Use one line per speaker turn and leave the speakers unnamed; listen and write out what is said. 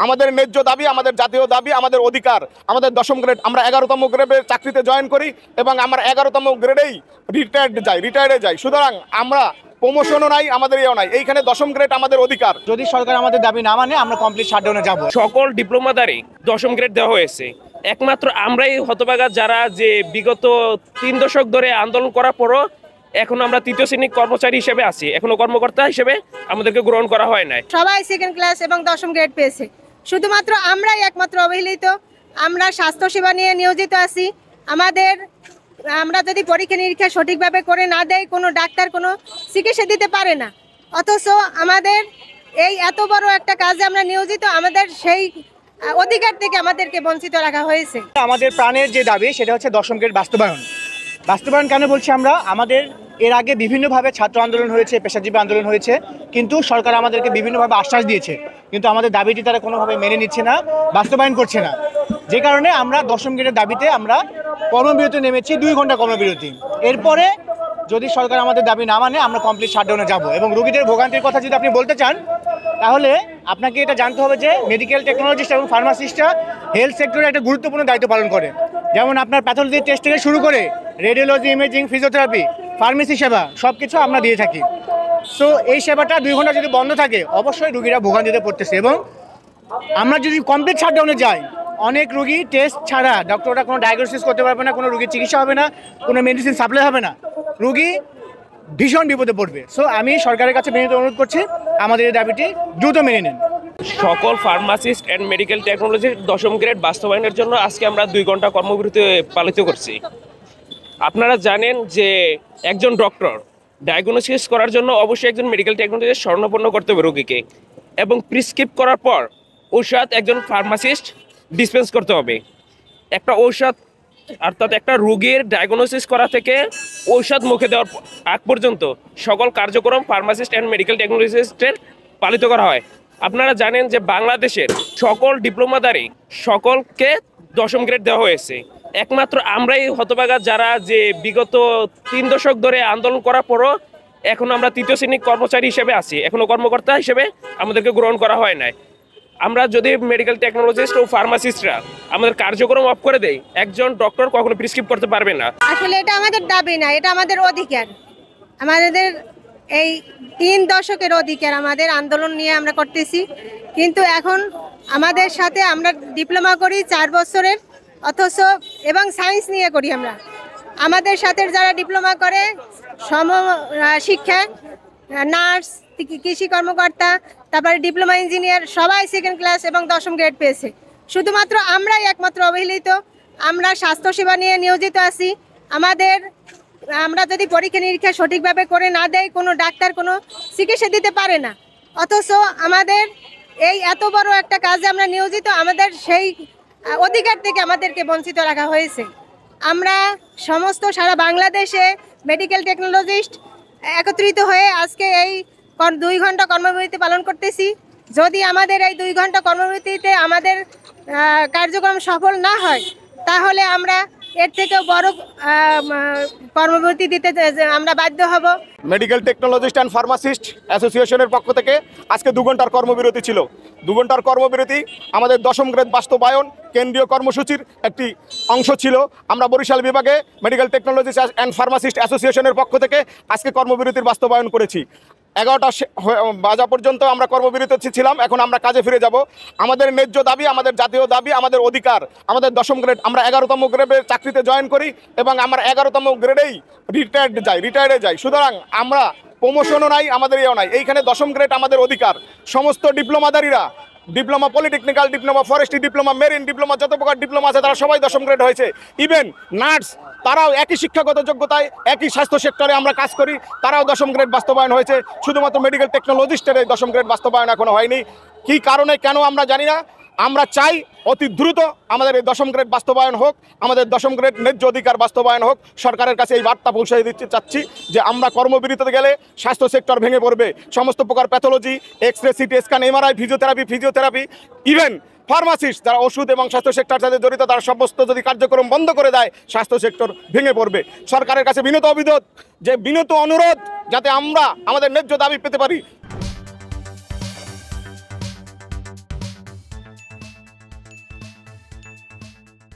আমাদের ন্যায্য দাবি, আমাদের জাতীয় দাবি, আমাদের অধিকার, আমাদের 10ম গ্রেড। আমরা 11তম গ্রেডে চাকরিতে জয়েন করি এবং আমরা 11তম গ্রেডেই রিটায়ার্ডে যাই। সুতরাং আমরা প্রমোশনও নাই, আমাদের ইয়েও নাই, এইখানে 10ম গ্রেড আমাদের অধিকার।
যদি সরকার আমাদের দাবি না মানে আমরা কমপ্লিট শাটডাউনে যাব।
সকল ডিপ্লোমাদারই 10ম গ্রেড দেওয়া হয়েছে। একমাত্র আমরাই হতভাগা যারা যে বিগত 3 দশক ধরে আন্দোলন করার পরও এখন আমরা 3য় শ্রেণীর কর্মচারী হিসেবে আছি, এখনো কর্মকর্তা হিসেবে আমাদেরকে গ্রহণ করা হয় নাই।
সবাই সেকেন্ড ক্লাস এবং 10ম গ্রেড পেয়েছে, শুধুমাত্র আমরাই একমাত্র অবহেলিত। আমরা স্বাস্থ্যসেবা নিয়ে নিয়োজিত আছি। আমরা যদি পরীক্ষা নিরীক্ষা সঠিকভাবে করে না দেয়, কোনো ডাক্তার কোনো চিকিৎসা দিতে পারে না। অথচ আমাদের এই এত বড় একটা কাজে আমরা নিয়োজিত, আমাদের সেই অধিকার থেকে আমাদেরকে বঞ্চিত রাখা হয়েছে।
আমাদের প্রাণের যে দাবি সেটা হচ্ছে 10ম গ্রেড বাস্তবায়ন কেন বলছি আমরা? আমাদের এর আগে বিভিন্নভাবে ছাত্র আন্দোলন হয়েছে, পেশাজীবী আন্দোলন হয়েছে, কিন্তু সরকার আমাদেরকে বিভিন্নভাবে আশ্বাস দিয়েছে, কিন্তু আমাদের দাবিটি তারা কোনোভাবে মেনে নিচ্ছে না, বাস্তবায়ন করছে না। যে কারণে আমরা 10ম গ্রেডের দাবিতে আমরা কর্মবিরতি নেমেছি, 2 ঘন্টা কর্মবিরতি। এরপরে যদি সরকার আমাদের দাবি না মানে আমরা কমপ্লিট শাটডাউনে যাব। এবং রোগীদের ভোগান্তির কথা যদি আপনি বলতে চান, তাহলে আপনাকে এটা জানতে হবে যে মেডিকেল টেকনোলজিস্ট এবং ফার্মাসিস্টরা হেলথ সেক্টরে একটা গুরুত্বপূর্ণ দায়িত্ব পালন করে। যেমন আপনার প্যাথোলজি টেস্ট থেকে শুরু করে রেডিওলজি, ইমেজিং, ফিজিওথেরাপি, ফার্মেসি সেবা সব কিছু আমরা দিয়ে থাকি। সো এই সেবাটা 2 ঘন্টা যদি বন্ধ থাকে, অবশ্যই রুগীরা ভোগান্তিতে পড়তেছে। এবং আমরা যদি কমপ্লিট শাটডাউনে যাই, অনেক রুগী টেস্ট ছাড়া, ডক্টররা কোনো ডায়াগনোসিস করতে পারবে না, কোনো রুগীর চিকিৎসা হবে না, কোনো মেডিসিন সাপ্লাই হবে না, রুগী ভীষণ বিপদে পড়বে। সো আমি সরকারের কাছে বিনীত অনুরোধ করছি, আমাদের এই দাবিটি দ্রুত মেনে নেন।
সকল ফার্মাসিস্ট অ্যান্ড মেডিকেল টেকনোলজির 10ম গ্রেড বাস্তবায়নের জন্য আজকে আমরা 2 ঘন্টা কর্মবিরতি পালিত করছি। আপনারা জানেন যে একজন ডক্টর ডায়াগনোসিস করার জন্য অবশ্যই একজন মেডিকেল টেকনোলজিস্ট শরণাপন্ন করতে হবে রোগীকে, এবং প্রিসক্রিপ করার পর ঔষধ একজন ফার্মাসিস্ট ডিসপেন্স করতে হবে। একটা ঔষধ অর্থাৎ একটা রোগীর ডায়াগনোসিস করা থেকে ঔষধ মুখে দেওয়ার আগ পর্যন্ত সকল কার্যক্রম ফার্মাসিস্ট অ্যান্ড মেডিকেল টেকনোলজিস্টের পালিত করা হয়। আপনারা জানেন যে বাংলাদেশের সকল ডিপ্লোমাদারই সকলকে 10ম গ্রেড দেওয়া হয়েছে। একমাত্র আমরাই হতভাগা যারা যে বিগত 3 দশক ধরে আন্দোলন করার পরও এখন আমরা 3য় শ্রেণীর কর্মচারী হিসেবে আছি, এখনো কর্মকর্তা হিসেবে আমাদেরকে গ্রহণ করা হয় নাই। আমরা যদি মেডিকেল টেকনোলজিস্ট ও ফার্মাসিস্টরা আমাদের কার্যক্রম অফ করে দেয়, একজন ডক্টর কখনো প্রেসক্রাইব করতে পারবে না।
আসলে এটা আমাদের দাবি না, এটা আমাদের অধিকার। আমাদের এই 3 দশকের অধিকার, আমাদের আন্দোলন নিয়ে আমরা করতেছি। কিন্তু এখন আমাদের সাথে আমরা ডিপ্লোমা করি 4 বছরের, অথচ এবং সায়েন্স নিয়ে করি আমরা। আমাদের সাথে যারা ডিপ্লোমা করে শিক্ষা, নার্স, কৃষি কর্মকর্তা, তারপরে ডিপ্লোমা ইঞ্জিনিয়ার সবাই সেকেন্ড ক্লাস এবং 10ম গ্রেড পেয়েছে, শুধুমাত্র আমরাই একমাত্র অবহেলিত। আমরা স্বাস্থ্যসেবা নিয়ে নিয়োজিত আছি। আমরা যদি পরীক্ষা নিরীক্ষা সঠিকভাবে করে না দেয়, কোনো ডাক্তার কোনো চিকিৎসা দিতে পারে না। অথচ আমাদের এই এত বড় একটা কাজে আমরা নিয়োজিত, আমাদের সেই অধিকার থেকে আমাদেরকে বঞ্চিত রাখা হয়েছে। আমরা সমস্ত সারা বাংলাদেশে মেডিকেল টেকনোলজিস্ট একত্রিত হয়ে আজকে এই 2 ঘন্টা কর্মবিরতি পালন করতেছি। যদি আমাদের এই 2 ঘন্টা কর্মবিরতিতে আমাদের কার্যক্রম সফল না হয়, তাহলে আমরা এর থেকেও বড় কর্মবিরতি দিতে আমরা বাধ্য হব।
মেডিকেল টেকনোলজিস্ট অ্যান্ড ফার্মাসিস্ট অ্যাসোসিয়েশনের পক্ষ থেকে আজকে 2 ঘন্টার কর্মবিরতি ছিল। 2 ঘন্টার কর্মবিরতি আমাদের 10ম গ্রেড বাস্তবায়ন কেন্দ্রীয় কর্মসূচির একটি অংশ ছিল। আমরা বরিশাল বিভাগে মেডিকেল টেকনোলজিস্ট অ্যান্ড ফার্মাসিস্ট অ্যাসোসিয়েশনের পক্ষ থেকে আজকে কর্মবিরতির বাস্তবায়ন করেছি। 11টা বাজা পর্যন্ত আমরা কর্মবিরতি ছিলাম। এখন আমরা কাজে ফিরে যাব। আমাদের ন্যায্য দাবি, আমাদের জাতীয় দাবি, আমাদের অধিকার, আমাদের 10ম গ্রেড। আমরা 11তম গ্রেডে চাকরিতে জয়েন করি এবং আমরা 11তম গ্রেডেই রিটায়ার্ডে যাই। সুতরাং আমরা প্রমোশনও নাই, আমাদের ইয়েও নাই, এইখানে 10ম গ্রেড আমাদের অধিকার। সমস্ত ডিপ্লোমাদারীরা, diploma polytechnical, diploma forestry, diploma marine, diploma যত প্রকার ডিপ্লোমা আছে তারা সবাই 10ম গ্রেড হয়েছে। ইভেন নার্স, তারাও একই শিক্ষাগত যোগ্যতায় একই স্বাস্থ্য সেক্টরে আমরা কাজ করি, তারাও 10ম গ্রেড বাস্তবায়ন হয়েছে। শুধুমাত্র মেডিকেল টেকনোলজিস্টের এই 10ম গ্রেড বাস্তবায়ন এখনো হয়নি। কী কারণে, কেন আমরা জানি না। আমরা চাই অতি দ্রুত আমাদের এই 10ম গ্রেড বাস্তবায়ন হোক, আমাদের 10ম গ্রেড ন্যায্য অধিকার বাস্তবায়ন হোক। সরকারের কাছে এই বার্তা পৌঁছে দিতে চাচ্ছি যে আমরা কর্মবিরতিতে গেলে স্বাস্থ্য সেক্টর ভেঙে পড়বে। সমস্ত প্রকার pathology, X ray, CT scan, MRI, physiotherapy, even pharmacist যারা ওষুধ এবং স্বাস্থ্য সেক্টর সাথে জড়িত, তারা সমস্ত যদি কার্যক্রম বন্ধ করে দেয়, স্বাস্থ্য সেক্টর ভেঙে পড়বে। সরকারের কাছে বিনীত অনুরোধ যাতে আমরা আমাদের ন্যায্য দাবি পেতে পারি।